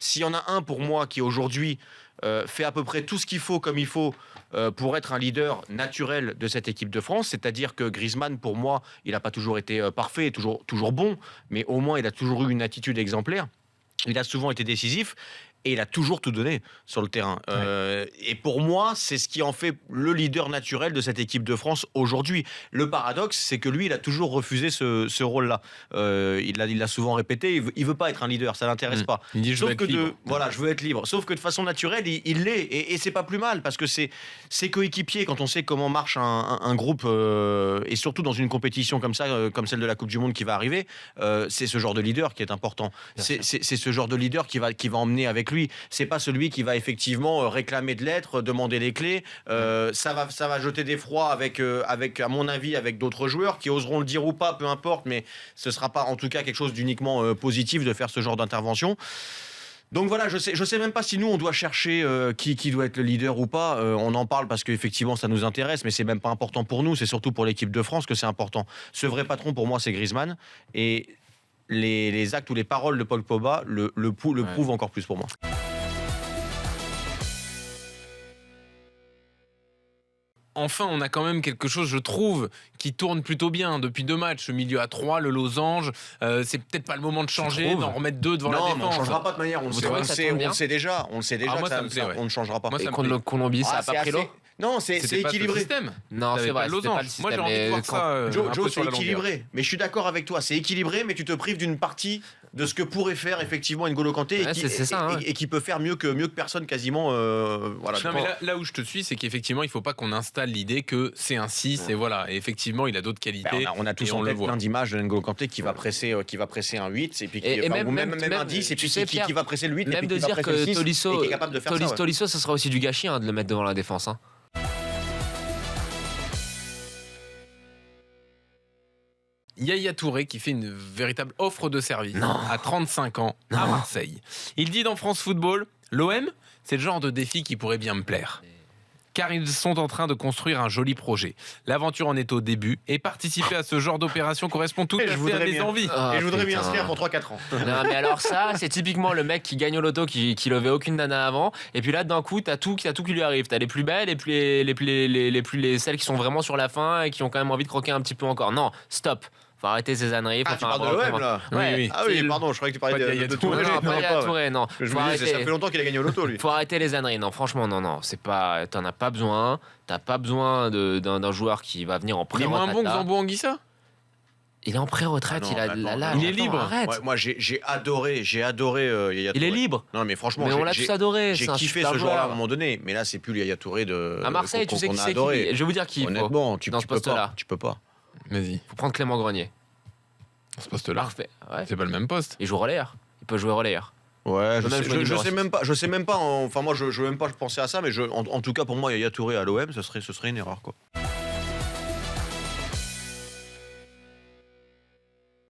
s'il y en a un pour moi qui aujourd'hui fait à peu près tout ce qu'il faut comme il faut pour être un leader naturel de cette équipe de France, c'est-à-dire que Griezmann, pour moi, il n'a pas toujours été parfait, toujours bon, mais au moins il a toujours eu une attitude exemplaire. Il a souvent été décisif. Et il a toujours tout donné sur le terrain. Et pour moi, c'est ce qui en fait le leader naturel de cette équipe de France aujourd'hui. Le paradoxe, c'est que lui, il a toujours refusé ce rôle-là. Il l'a souvent répété. Il veut pas être un leader, ça l'intéresse pas. Il dit, je veux être libre. Voilà, je veux être libre. Sauf que de façon naturelle, il l'est. Et c'est pas plus mal parce que c'est coéquipier quand on sait comment marche un groupe et surtout dans une compétition comme ça, comme celle de la Coupe du Monde qui va arriver. C'est ce genre de leader qui est important. C'est ce genre de leader qui va emmener avec lui. C'est pas celui qui va effectivement réclamer de l'être, demander les clés. Ça va jeter des froids avec, à mon avis, avec d'autres joueurs qui oseront le dire ou pas, peu importe, mais ce sera pas en tout cas quelque chose d'uniquement positif de faire ce genre d'intervention. Donc voilà, je sais même pas si nous on doit chercher qui doit être le leader ou pas. On en parle parce qu'effectivement ça nous intéresse, mais c'est même pas important pour nous. C'est surtout pour l'équipe de France que c'est important. Ce vrai patron pour moi c'est Griezmann et les actes ou les paroles de Paul Pogba le prouvent encore plus pour moi. Enfin, on a quand même quelque chose, je trouve, qui tourne plutôt bien depuis 2 matchs. Le milieu à 3, le losange. C'est peut-être pas le moment de changer, d'en remettre 2 devant la défense. Non, on ne changera pas de manière. On le sait déjà. On ne changera pas. Et contre le Colombie, ça n'a pas pris l'eau. Non, c'est équilibré. Non, c'est vrai, c'était pas le système. Moi, j'ai envie de voir ça. Joe, c'est équilibré. Mais je suis d'accord avec toi, c'est équilibré, mais tu te prives d'une partie de ce que pourrait faire effectivement N'Golo Kanté et qui peut faire mieux que personne quasiment. Voilà. Non, mais là où je te suis, c'est qu'effectivement, il ne faut pas qu'on installe l'idée que c'est un 6 et voilà. Et effectivement, il a d'autres qualités. On a tous en tête plein d'images de N'Golo Kanté qui va presser un 8 et puis même un 10 et puis qui va presser le 8 même et puis de qui va dire presser le 6 Tolisso, et qui est capable de faire ça. Tolisso, ça sera aussi du gâchis de le mettre devant la défense. Yaya Touré qui fait une véritable offre de service à 35 ans à Marseille. Il dit dans France Football, l'OM, c'est le genre de défi qui pourrait bien me plaire. Car ils sont en train de construire un joli projet. L'aventure en est au début et participer à ce genre d'opération correspond tout à fait à mes envies. Et je voudrais m'y inscrire pour 3-4 ans. Non mais alors ça, c'est typiquement le mec qui gagne au loto, qui levait aucune nana avant. Et puis là, d'un coup, t'as tout qui lui arrive. T'as les plus belles et celles qui sont vraiment sur la fin et qui ont quand même envie de croquer un petit peu encore. Non, stop. Faut arrêter ces âneries. Tu parles de l'OM là. Oui. Ah oui, pardon, je croyais que tu parlais de Touré. Non, pas Yaya Touré, non. Ça fait longtemps qu'il a gagné au loto, lui. Faut arrêter les âneries. Non, franchement, non. C'est pas, t'en as pas besoin. T'as pas besoin d'un joueur qui va venir en pré-retraite. Il est moins bon que Zambo-Anguissa. Il est en pré-retraite. Il est libre. Arrête. Moi, j'ai adoré Yaya Touré. Il est libre. Non, mais franchement, on l'a tous adoré. J'ai kiffé ce joueur-là à un moment donné. Mais là, c'est plus le Yaya Touré de. À Marseille, tu sais qui c'est qui. Je vais vous dire qui. Honnêtement, tu dans ce poste-là. Tu peux pas. Vas-y. Faut prendre Clément Grenier. Ce poste-là. Parfait. Ouais. C'est pas le même poste. Il joue relayeur. Il peut jouer relayeur. Ouais, je sais même pas. Enfin, moi, je veux même pas penser à ça, mais en tout cas, pour moi, Yaya Touré à l'OM, ce serait une erreur, quoi.